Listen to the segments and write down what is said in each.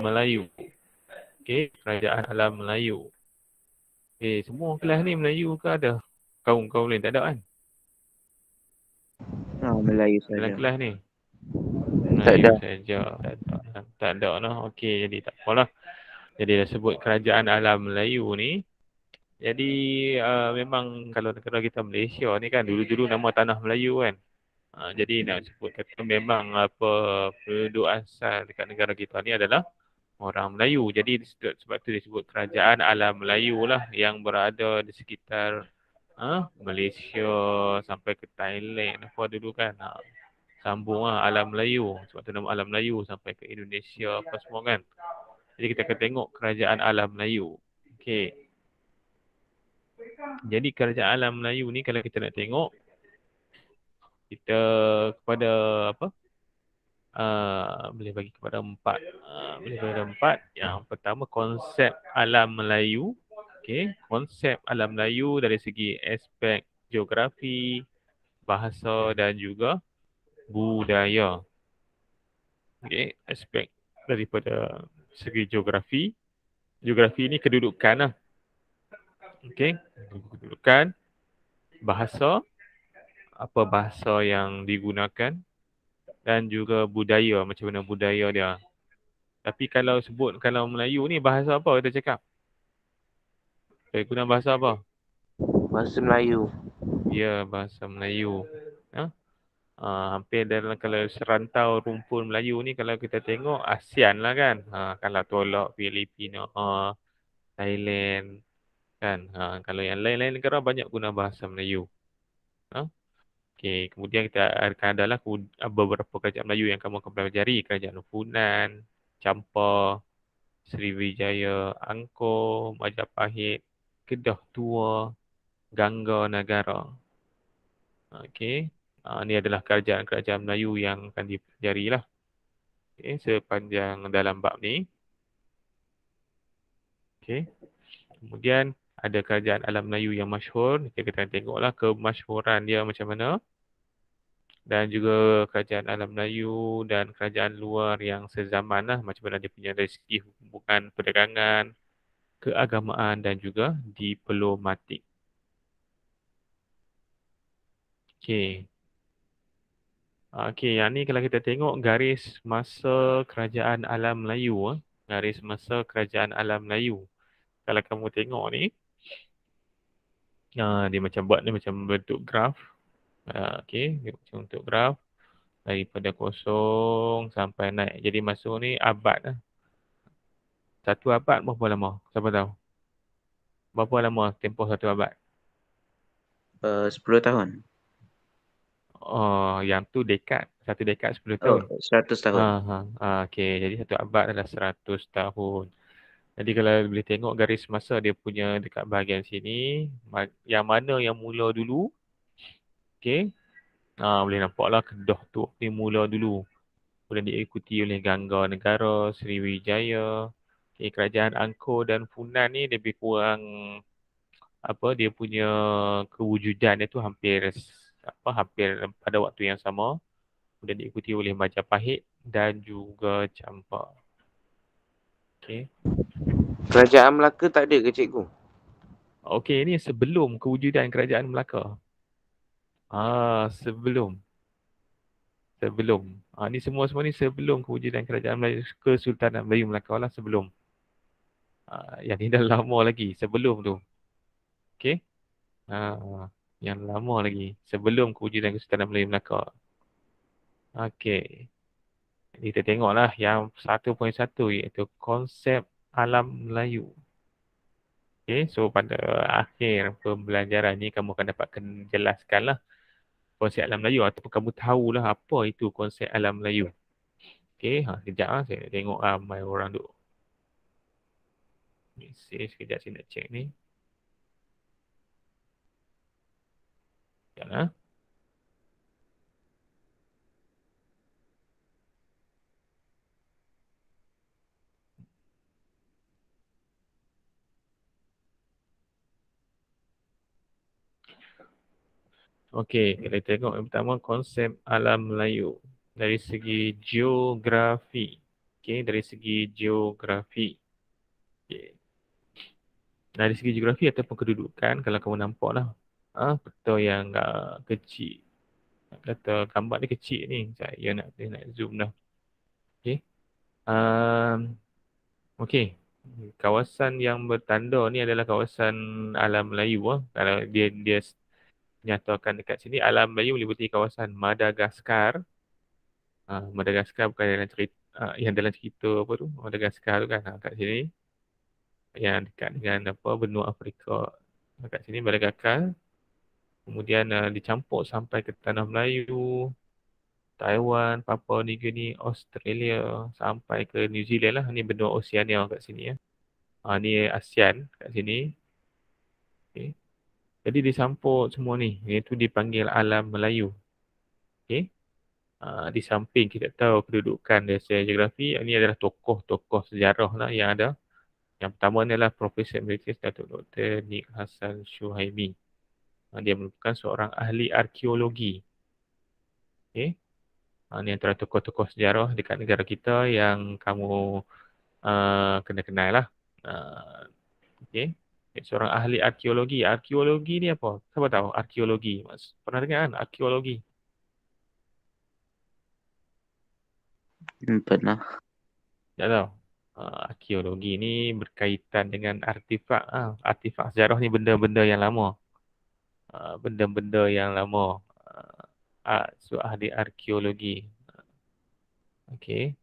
Melayu. Okey, kerajaan alam Melayu. Semua kelas ni Melayu ke ada? Kaum-kaum lain tak ada kan? Melayu Dalam saja. kelas ni Tak Melayu ada. saja. Tak ada lah. Okey, jadi tak apalah. Jadi dah sebut kerajaan alam Melayu ni. Jadi memang kalau negara kita Malaysia ni kan dulu-dulu nama tanah Melayu kan. Jadi nak sebut kata memang penduduk asal dekat negara kita ni adalah orang Melayu. Jadi sebab tu disebut kerajaan alam Melayu lah yang berada di sekitar Malaysia sampai ke Thailand apa dulu kan. Sambung lah alam Melayu. Sebab tu nama alam Melayu sampai ke Indonesia apa semua kan. Jadi kita akan tengok kerajaan alam Melayu. Okey. Jadi kerajaan alam Melayu ni kalau kita nak tengok kita kepada apa? Boleh bagi kepada empat. Boleh kepada empat. Yang pertama konsep alam Melayu. Okey, konsep alam Melayu dari segi aspek geografi, bahasa dan juga budaya. Okey, aspek daripada segi geografi. Geografi ni kedudukan lah. Okey, kedudukan, bahasa, apa bahasa yang digunakan dan juga budaya, macam mana budaya dia. Tapi kalau Melayu ni bahasa apa kita cakap? Guna bahasa apa? Bahasa Melayu. Ya, bahasa Melayu. Hampir dalam kalau serantau rumpun Melayu ni kalau kita tengok ASEAN lah kan. Kalau tolak Filipina, Thailand kan. Kalau yang lain-lain negara banyak guna bahasa Melayu. Okey, kemudian kita akan adalah beberapa kerajaan Melayu yang kamu akan pelajari. Kerajaan Funan, Champa, Sriwijaya, Angkor, Majapahit, Kedah Tua, Gangga Negara. Okey. Ini adalah kerajaan-kerajaan Melayu yang akan dipelajari lah. Okay, sepanjang dalam bab ni. Okey. Kemudian ada kerajaan alam Melayu yang masyhur. Kita akan tengoklah kemasyhuran dia macam mana. Dan juga kerajaan alam Melayu dan kerajaan luar yang sezaman lah. Macam mana dia punya dari segi hubungan perdagangan, keagamaan dan juga diplomatik. Okey. Okey, yang ni kalau kita tengok garis masa kerajaan alam Melayu. Garis masa kerajaan alam Melayu. Kalau kamu tengok ni, dia macam buat ni macam bentuk graf. Okey, dia macam bentuk graf. Daripada kosong sampai naik. Jadi masuk ni abad lah. Satu abad berapa lama? Siapa tahu? Berapa lama tempoh satu abad? 10 tahun. Oh, yang tu dekad. Satu dekad 10 Oh, tahun. 100 tahun. Okey, jadi satu abad adalah 100 tahun. Jadi kalau boleh tengok garis masa dia punya dekat bahagian sini, yang mana yang mula dulu. Okey. Boleh nampaklah Kedah tu ni mula dulu. Kemudian diikuti oleh Gangga Negara, Sriwijaya. Okay, kerajaan Angkor dan Funan ni lebih kurang dia punya kewujudan dia tu hampir pada waktu yang sama. Kemudian diikuti oleh Majapahit dan juga Champa. Okey. Kerajaan Melaka tak ada ke cikgu? Okey, ni sebelum kewujudan kerajaan Melaka. Sebelum. Ni semua ni sebelum kewujudan kerajaan Melayu, Kesultanan Melayu Melaka lah sebelum. Yang ni dah lama lagi sebelum tu. Okey. Yang lama lagi sebelum kewujudan Kesultanan Melayu Melaka. Okey. Jadi kita tengoklah yang 1.1 iaitu konsep alam Melayu. Okey, so pada akhir pembelajaran ni kamu akan dapat jelaskanlah konsep alam Melayu ataupun kamu tahulah apa itu konsep alam Melayu. Okey, sekejap saya tengok ramai orang duk mesej sekejap saya nak check ni. Sekejap . Okey, kita tengok yang pertama konsep alam Melayu dari segi geografi. Okey, dari segi geografi. Okey. Dari segi geografi ataupun kedudukan, kalau kamu nampak lah, peta yang kecil. Kata gambar dia kecil ni. Saya nak zoom dah. Okey. Um, Okey. Kawasan yang bertanda ni adalah kawasan alam Melayu. Kalau dia nyatakan dekat sini, alam Melayu meliputi kawasan Madagaskar. Madagaskar bukan dalam cerita, yang dalam cerita apa tu, Madagaskar tu kan, kat sini. Yang dekat dengan apa, benua Afrika. Kat sini Madagaskar. Kemudian dicampur sampai ke Tanah Melayu, Taiwan, Papua New Guinea, Australia, sampai ke New Zealand lah. Ni benua Oceania kat sini ya. Ni ASEAN kat sini. Okay. Jadi dicampur semua ni. Itu dipanggil alam Melayu. Okay. Di samping kita tahu kedudukan dari secara geografi, ini adalah tokoh-tokoh sejarah lah yang ada. Yang pertama adalah Profesor Emeritus Datuk Dr. Nik Hassan Syuhaimi. Dia merupakan seorang ahli arkeologi. Okay. Ini antara tokoh-tokoh sejarah dekat negara kita yang kamu kena kenal lah. Okay. Seorang ahli arkeologi. Arkeologi ni apa? Siapa tahu arkeologi? Pernah dengar kan arkeologi? Pernah. Tak tahu. Arkeologi ni berkaitan dengan artifak. Artifak sejarah ni benda-benda yang lama. Benda-benda yang lama. So ahli arkeologi. Okay.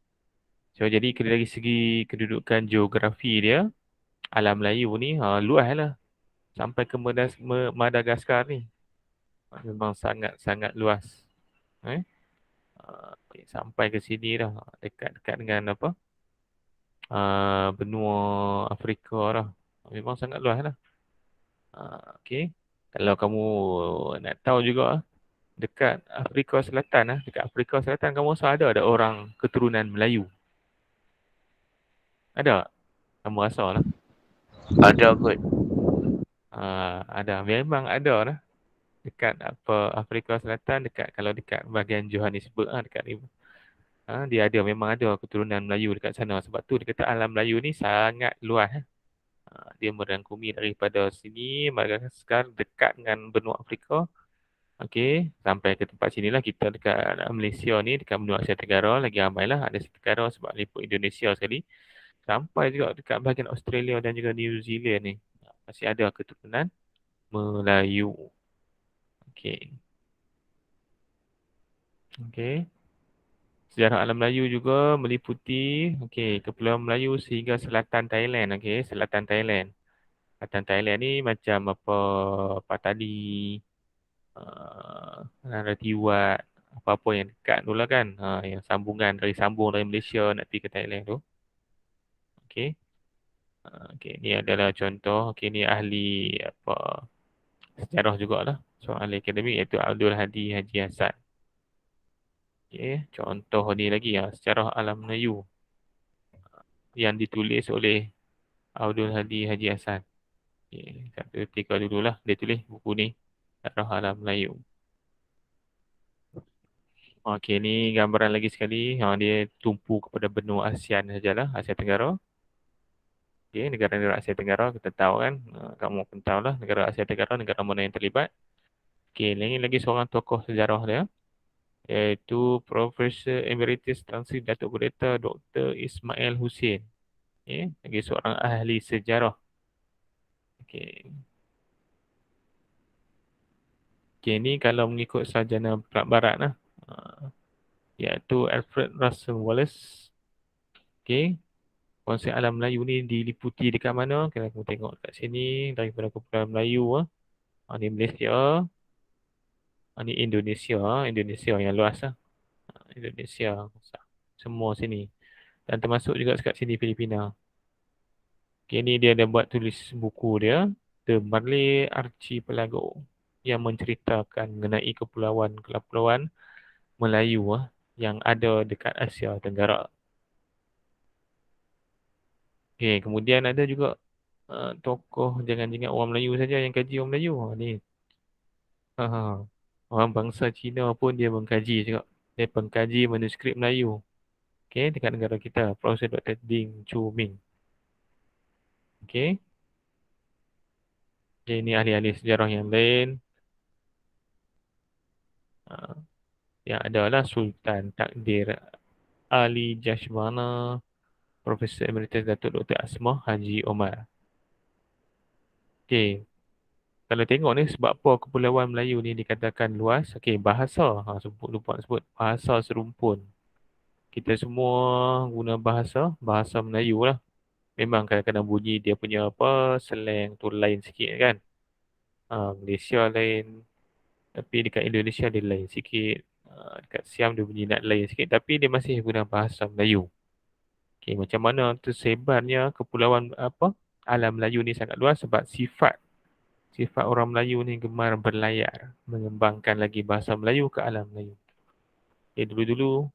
So jadi dari segi kedudukan geografi dia, alam Melayu ni luas lah. Sampai ke Madagaskar ni. Memang sangat-sangat luas. Okay, sampai ke sini dah. Dekat-dekat dengan apa? Benua Afrika lah. Memang sangat luas lah. Okay. Kalau kamu nak tahu juga, dekat Afrika Selatan dekat Afrika Selatan kamu rasa ada orang keturunan Melayu? Ada? Kamu rasa lah. Ada kot. Ada. Memang ada lah. Dekat apa Afrika Selatan, kalau dekat bahagian Johannesburg dekat ni. Dia ada, memang ada keturunan Melayu dekat sana. Sebab tu dia kata alam Melayu ni sangat luas. Dia merangkumi daripada sini, Madagaskar, dekat dengan benua Afrika. Okey, sampai ke tempat sini lah kita dekat Malaysia ni, dekat benua Asia Tenggara lagi ramai lah. Ada Asia Tenggara sebab liput Indonesia sekali. Sampai juga dekat bahagian Australia dan juga New Zealand ni. Masih ada keturunan Melayu. Okey. Okey. Sejarah alam Melayu juga meliputi Kepulauan Melayu sehingga selatan Thailand. Okey, selatan Thailand. Selatan Thailand ni macam apa, Patani, Naratiwat, apa-apa yang dekat tu lah kan. Yang sambungan sambung dari Malaysia nak pergi ke Thailand tu. Okey. Okey, ni adalah contoh. Okey, ni ahli apa sejarah jugalah. Seorang ahli akademik iaitu Abdul Hadi Haji Hassan. Okey, contoh ni lagi sejarah alam Melayu yang ditulis oleh Abdul Hadi Haji Hassan. Okay. Satu ketika dululah dia tulis buku ni, Sejarah Alam Melayu. Okey, ni gambaran lagi sekali. Dia tumpu kepada benua ASEAN sajalah, Asia Tenggara. Okey, negara-negara Asia Tenggara kita tahu kan. Kamu pun tahu lah negara Asia Tenggara, negara mana yang terlibat. Okey, ini lagi seorang tokoh sejarah dia, iaitu Profesor Emeritus Tan Sri Datuk Bereta Dr. Ismail Hussein. Okey, lagi seorang ahli sejarah. Okey. Okey, ni kalau mengikut sarjana Perak Barat lah. Iaitu Alfred Russel Wallace. Okey. Konsep alam Melayu ni diliputi dekat mana? Kalau kamu tengok kat sini, daripada Kepulauan Melayu. Ni Malaysia. Ni Indonesia. Indonesia yang luas lah. Indonesia. Semua sini. Dan termasuk juga dekat sini Filipina. Okay, ni dia ada buat tulis buku dia, The Malay Archipelago, yang menceritakan mengenai kepulauan-kepulauan Melayu yang ada dekat Asia Tenggara. Okay, kemudian ada juga tokoh, jangan orang Melayu saja yang kaji orang Melayu. Ni orang bangsa Cina pun dia mengkaji juga. Dia pengkaji manuskrip Melayu. Okey, dekat negara kita, Profesor Dr. Ding Chu Ming. Okey. Okay, ini ahli-ahli sejarah yang lain. Uh, yang adalah Sultan Takdir Ali Jashmana, Profesor Emeritus Datuk Dr. Asmah Haji Omar. Okey, kalau tengok ni sebab apa Kepulauan Melayu ni dikatakan luas? Okey, bahasa. Lupa nak sebut. Bahasa serumpun. Kita semua guna bahasa Melayu lah. Memang kadang-kadang bunyi dia punya apa, slang tu lain sikit kan. Malaysia lain. Tapi dekat Indonesia dia lain sikit. Dekat Siam dia bunyi nak lain sikit. Tapi dia masih guna bahasa Melayu. Okey, macam mana tersebarnya kepulauan apa? Alam Melayu ni sangat luas sebab sifat orang Melayu ni gemar berlayar, mengembangkan lagi bahasa Melayu ke alam Melayu. Okay, dulu-dulu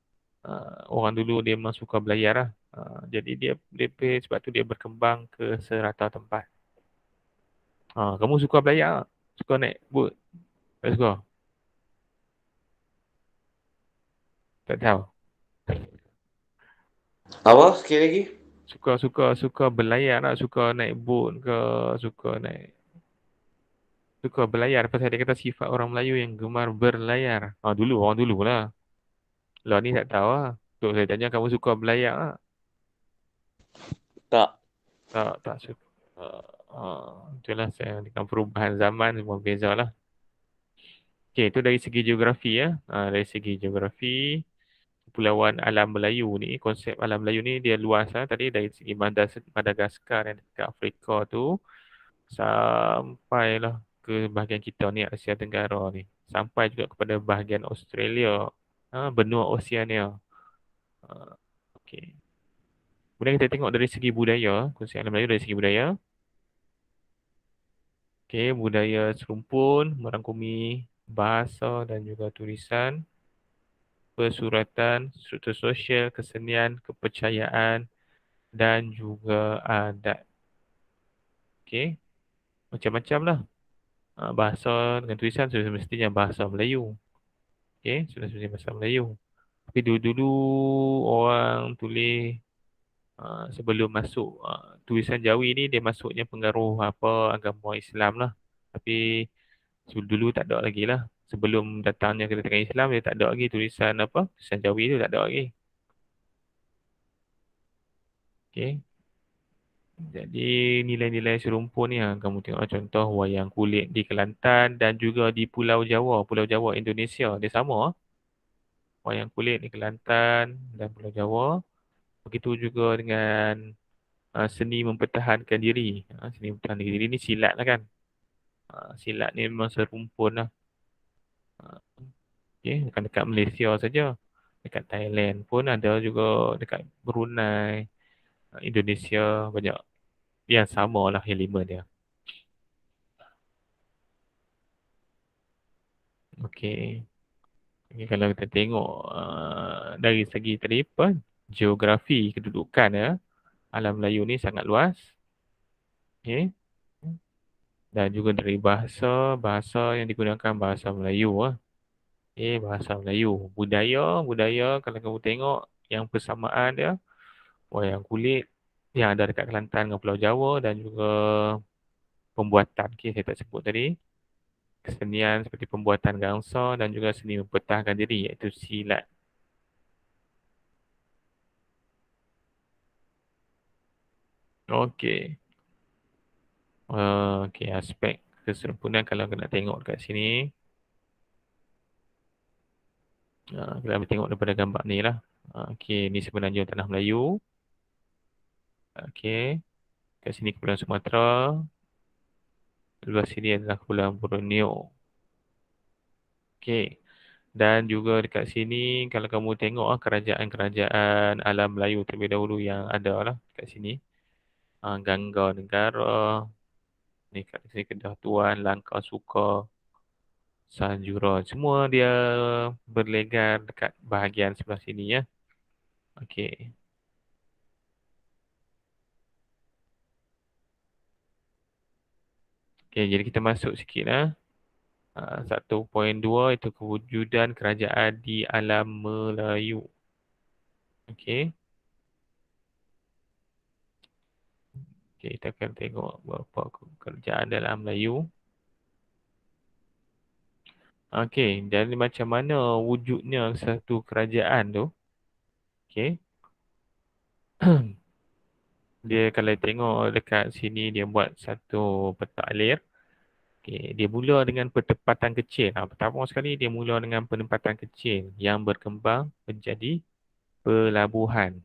orang dulu dia memang suka berlayar lah. Jadi sebab tu dia berkembang ke serata tempat. Kamu suka berlayar tak? Suka naik boat? Tak suka? Tak tahu. Apa? Sekali lagi? Suka berlayar tak? Suka naik boat ke? Suka naik Suka berlayar. Pasal dia kata sifat orang Melayu yang gemar berlayar. Dulu, orang dulu lah. Lah ni tak tahu lah. So, saya tanya kamu suka berlayar tak? Tak. Tak suka. Itulah saya dengan perubahan zaman semua beza lah. Okey, itu dari segi geografi ya. Dari segi geografi, Kepulauan Alam Melayu ni, konsep Alam Melayu ni dia luas lah. Tadi dari segi Madagaskar yang dekat Afrika tu, sampailah ke bahagian kita ni, Asia Tenggara ni. Sampai juga kepada bahagian Australia, benua Oceania. Okey. Kemudian kita tengok dari segi budaya, konsep Alam Melayu dari segi budaya. Okey, budaya serumpun merangkumi bahasa dan juga tulisan, persuratan, struktur sosial, kesenian, kepercayaan dan juga adat. Okey, macam-macam lah. Bahasa dengan tulisan sudah semestinya bahasa Melayu. Okey, sudah semestinya bahasa Melayu. Tapi dulu-dulu orang tulis sebelum masuk tulisan Jawi ni dia masuknya pengaruh apa agama Islam lah. Tapi dulu tak ada lagi lah. Sebelum datangnya kedatangan Islam dia tak ada lagi tulisan apa? Tulisan Jawi tu tak ada lagi. Okey. Jadi nilai-nilai serumpun ni kamu tengok contoh wayang kulit di Kelantan dan juga di Pulau Jawa Indonesia. Dia sama. Wayang kulit di Kelantan dan Pulau Jawa. Begitu juga dengan seni mempertahankan diri. Seni mempertahankan diri ni silat lah kan. Silat ni memang serumpun lah. Okay, bukan dekat Malaysia saja. Dekat Thailand pun ada juga, dekat Brunei, Indonesia banyak yang sama lah elemen dia. Okey. Okay, kalau kita tengok dari segi tadi apa? Geografi kedudukan ya. Alam Melayu ni sangat luas. Okay. Dan juga dari bahasa yang digunakan bahasa Melayu lah. Bahasa Melayu. Budaya kalau kamu tengok yang persamaan dia, wayang kulit yang ada dekat Kelantan dengan Pulau Jawa dan juga pembuatan, saya tak sebut tadi. Kesenian seperti pembuatan gangsa dan juga seni mempertahankan diri iaitu silat. Okey. Okey, aspek keserumpunan kalau nak tengok dekat sini. Kita ambil tengok daripada gambar ni lah. Okey, ni sebenarnya tanah Melayu. Okey, kat sini Kepulauan Sumatera. Sebelah sini adalah Kepulauan Borneo. Okey. Dan juga dekat sini kalau kamu tengok kerajaan-kerajaan alam Melayu terlebih dahulu yang ada lah dekat sini. Gangga Negara, ni kat sini Kedah Tuan, Langkah Suka, Sanjura. Semua dia berlegar dekat bahagian sebelah sini ya. Okey. Okey, jadi kita masuk sikit lah. 1.2 itu kewujudan kerajaan di alam Melayu. Okey. Okey, kita akan tengok beberapa kerajaan dalam Melayu. Okey, jadi macam mana wujudnya satu kerajaan tu? Okey. Dia kalau tengok dekat sini dia buat satu peta alir. Okey, dia mula dengan pertempatan kecil. Pertama sekali dia mula dengan pertempatan kecil yang berkembang menjadi pelabuhan.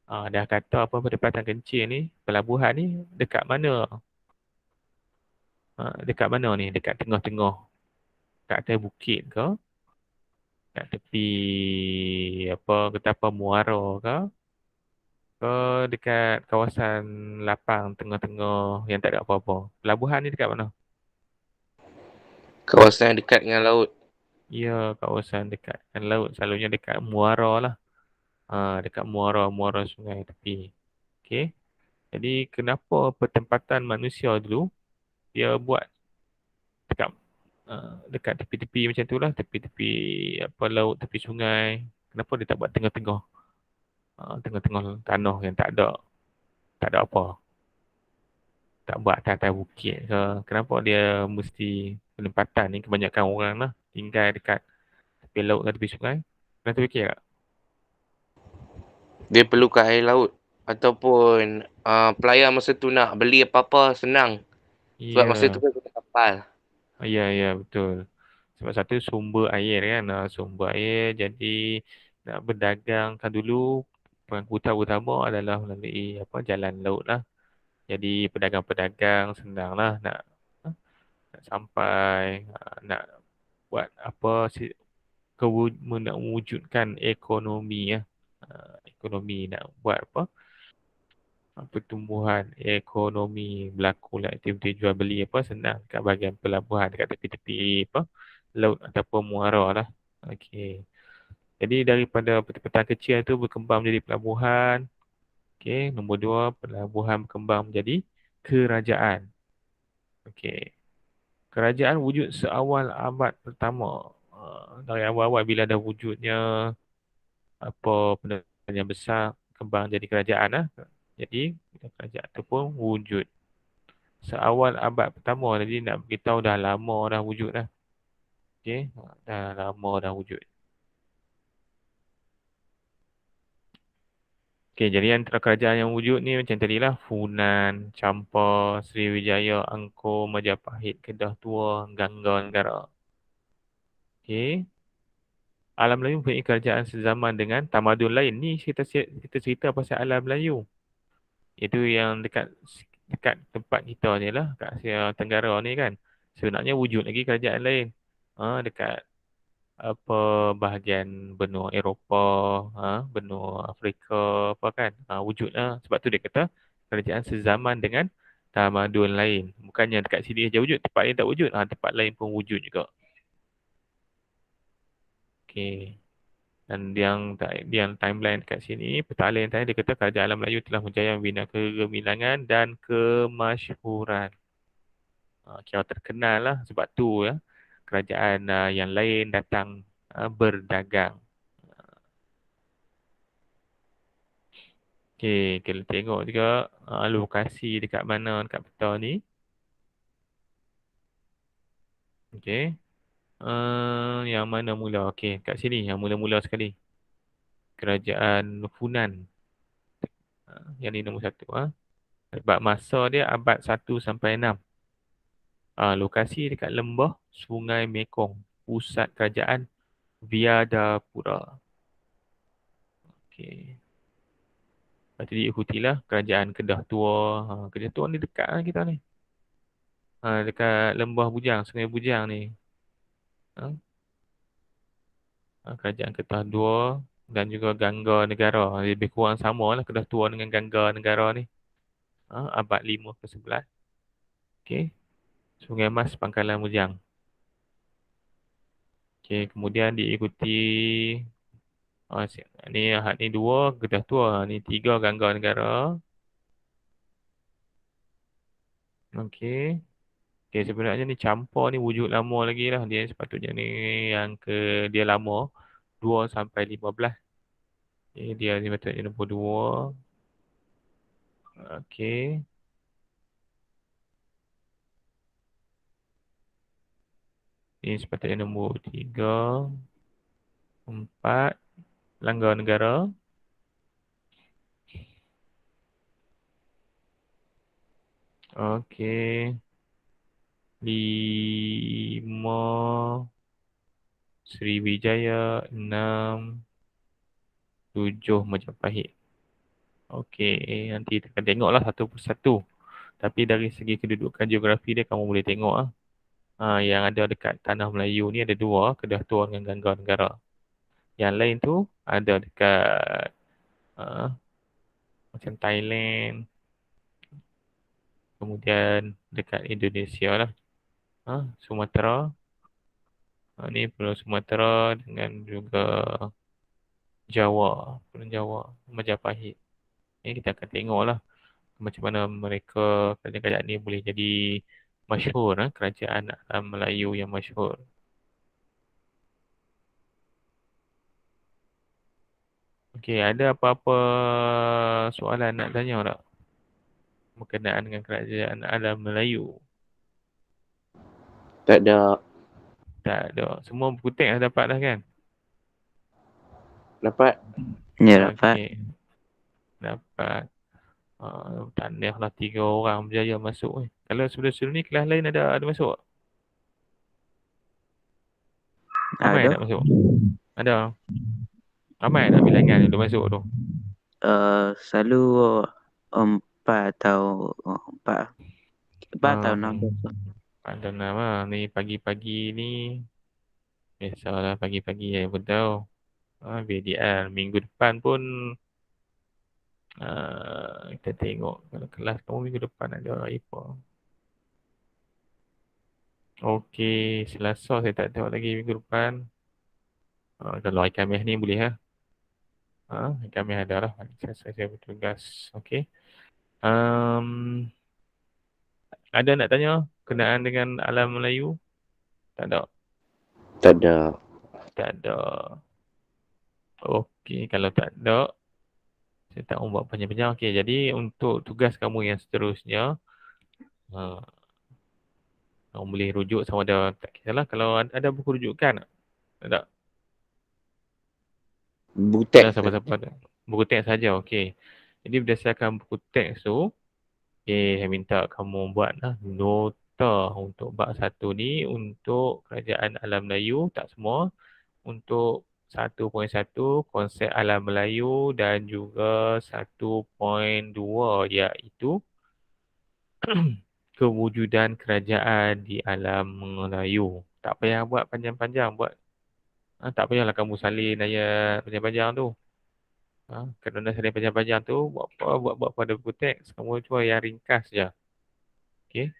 Dah kata apa pertempatan kecil ni, pelabuhan ni dekat mana? Dekat mana ni? Dekat tengah-tengah. Kat atas bukit ke? Kat tepi apa kata apa muara ke? Ke dekat kawasan lapang tengah-tengah yang tak ada apa-apa. Pelabuhan ni dekat mana? Kawasan yang dekat dengan laut. Ya, kawasan dekat kan laut. Selalunya dekat muara lah. Dekat muara-muara sungai tepi. Okey. Jadi kenapa pertempatan manusia dulu dia buat dekat dekat tepi-tepi macam tu lah, tepi-tepi apa laut, tepi sungai. Kenapa dia tak buat tengah-tengah? Tengah-tengah tanah yang tak ada apa. Tak buat atas-atas bukit ke. Kenapa dia mesti penempatan ni kebanyakan orang lah tinggal dekat tepi laut dan tepi sungai. Pernah terfikir tak? Dia perlukan air laut. Ataupun pelayan masa tu nak beli apa-apa senang. Sebab masa tu Ya, kan guna kapal. ya, betul. Sebab satu sumber air kan, sumber air jadi nak berdagang kan dulu pengangkutan utama adalah melalui apa jalan laut lah. Jadi pedagang-pedagang senang lah nak sampai nak buat apa nak mewujudkan ekonomi ya. Ekonomi nak buat apa? Pertumbuhan ekonomi berlaku lah aktiviti jual beli apa senang kat bahagian pelabuhan dekat tepi-tepi apa laut ataupun muara lah. Okey. Jadi daripada peta kecil tu berkembang menjadi pelabuhan. Okey, nombor dua pelabuhan berkembang menjadi kerajaan. Okey. Kerajaan wujud seawal abad pertama. Dari awal-awal bila ada wujudnya apa benda yang besar kembang jadi kerajaan lah. Jadi kerajaan tu pun wujud seawal abad pertama. Jadi nak beritahu dah lama dah wujud dah. Okey, dah lama dah wujud. Okey, jadi antara kerajaan yang wujud ni macam tadilah Funan, Champa, Sriwijaya, Angkor, Majapahit, Kedah Tua, Gangga Negara. Okey. Alam Melayu mempunyai kerajaan sezaman dengan tamadun lain. Ni kita cerita pasal alam Melayu. Itu yang dekat dekat tempat kita ni lah, kat Asia Tenggara ni kan. Sebenarnya wujud lagi kerajaan lain. Dekat apa bahagian benua Eropah, benua Afrika apa kan. Wujudlah. Sebab tu dia kata kerajaan sezaman dengan tamadun lain. Bukannya dekat sini saja wujud, tempat lain tak wujud. Tempat lain pun wujud juga. Okey. Dan yang timeline kat sini, peta yang tadi dia kata kerajaan alam Melayu telah berjaya membina kegemilangan dan kemasyhuran. Kira terkenal lah sebab tu ya. Kerajaan yang lain datang berdagang. Okey, kita tengok juga lokasi dekat mana dekat peta ni. Okey. Yang mana mula? Okey, kat sini yang mula-mula sekali. Kerajaan Funan. Yang ni nombor satu. Sebab masa dia abad 1 sampai 6. Lokasi dekat lembah Sungai Mekong. Pusat kerajaan Vyadapura. Okey. Lepas tu diikutilah kerajaan Kedah Tua. Kedah Tua ni dekat lah kita ni. Dekat lembah Bujang, Sungai Bujang ni. Ha, kerajaan Kedah Tua dan juga Gangga Negara. Lebih kurang sama lah Kedah Tua dengan Gangga Negara ni. Abad 5 ke 11. Okey. Sungai Mas Pangkalan Bujang. Okey, kemudian diikuti ni dua Kedah Tua, ni tiga Gangga Negara. Okey. Okey, sebenarnya ni campur ni wujud lama lagi lah. Dia sepatutnya ni yang dia lama 2 sampai 15. Okay, dia ni patutnya nombor 2. Okey. Ini sepatutnya nombor 3. 4. Langgar negara. Okey. 5. Sriwijaya. 6. 7. Majapahit. Okey, nanti akan tengoklah satu persatu. Tapi dari segi kedudukan geografi dia kamu boleh tengok ah. Yang ada dekat Tanah Melayu ni ada 2, Kedah Tua dengan Ganggar Negara. Yang lain tu ada dekat uh, macam Thailand, kemudian dekat Indonesia lah. Sumatera. Ni Pulau Sumatera dengan juga Jawa, Pulau Jawa, Majapahit. Ni kita akan tengok lah macam mana mereka kerajaan-kerajaan ni boleh jadi masyhur, kerajaan Melayu yang masyhur. Okey, ada apa-apa soalan nak tanya tak? Berkenaan dengan kerajaan alam Melayu. Tak ada. Tak ada. Semua buku teks dah dapat dah kan? Dapat. Ya, dapat. Okey, dapat. Tahniahlah 3 orang berjaya masuk. Kalau sebelum-sebelum ni kelas lain ada masuk tak? Ramai Ada. tak masuk? Ada. Ramai tak bilangan yang masuk tu? Selalu 4 atau 4. 4 atau 6. Ada nama ni pagi-pagi ni. Biasalah pagi-pagi yang betul. VDR minggu depan pun kita tengok kalau kelas kamu minggu depan ada apa. Okey, Selasa saya tak tahu lagi minggu depan. Kalau hari Khamis ni boleh lah. Hari Khamis ada lah. Saya bertugas. Okey. Ada nak tanya kenaan dengan alam Melayu? Tak ada. Tak ada. Tak ada. Okey, kalau tak ada, saya tak mau buat panjang-panjang. Okey, jadi untuk tugas kamu yang seterusnya, uh, kamu boleh rujuk sama ada, tak kisahlah kalau ada buku rujukan tak? Tak ada. Buku Tak ada teks. siapa-siapa ada. Buku teks saja, okey. Jadi berdasarkan buku teks tu, saya minta kamu buat nota untuk bab 1 ni untuk kerajaan alam Melayu, tak semua. Untuk 1.1 konsep alam Melayu dan juga 1.2 iaitu kewujudan kerajaan di alam Melayu. Tak payah buat panjang-panjang, tak payahlah kamu salin ayat panjang-panjang tu. Kerana salin panjang-panjang tu buat pada buku teks, kamu cuma yang ringkas je. Okey.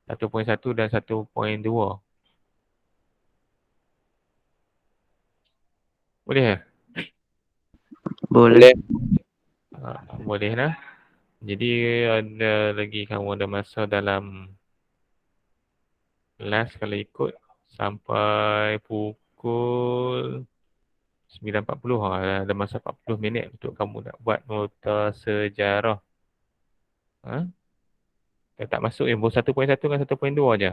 1.1 dan 1.2. Boleh ke? Boleh. Boleh lah. Jadi ada lagi kamu ada masa dalam kelas kalau ikut sampai pukul 9.40. Ada masa 40 minit untuk kamu nak buat nota sejarah. Tak masuk baru 1.1 dengan 1.2 je.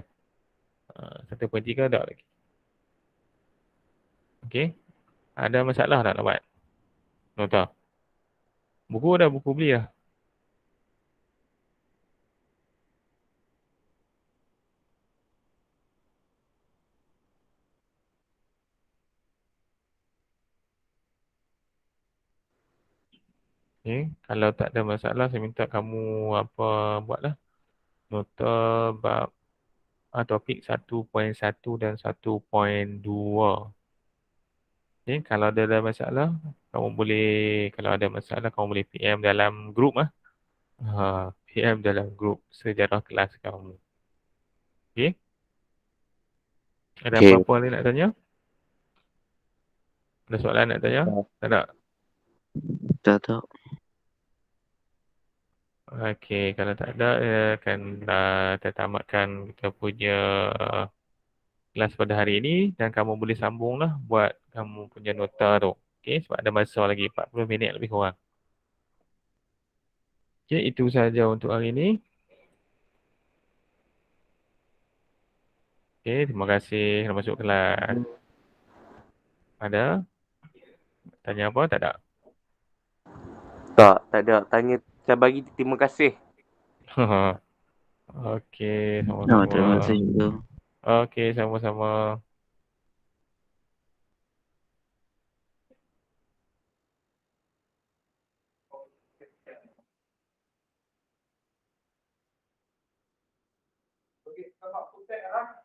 1.3 tak lagi. Okey. Ada masalah tak nak buat nota? Buku dah, buku beli dah. Okay. Kalau tak ada masalah, saya minta kamu buatlah nota bab topik 1.1 dan 1.2. Okay. Kalau ada masalah, kamu boleh, kalau ada masalah, kamu boleh PM dalam grup PM dalam grup sejarah kelas kamu. Okay. Ada Okey. apa-apa lagi nak tanya? Ada soalan nak tanya? Tak ada? Tak tahu. Okey, kalau tak ada, akan kita tamatkan kita punya kelas pada hari ini dan kamu boleh sambunglah buat kamu punya nota tu. Okey, sebab ada masa lagi 40 minit lebih kurang. Okey, itu sahaja untuk hari ini. Okey, terima kasih kerana masuk kelas. Ada? Tanya apa? Tak ada? Tak ada. Tanya, saya bagi terima kasih. Okey, Oh, sama-sama. terima kasih juga. Okey, sama-sama. Okay,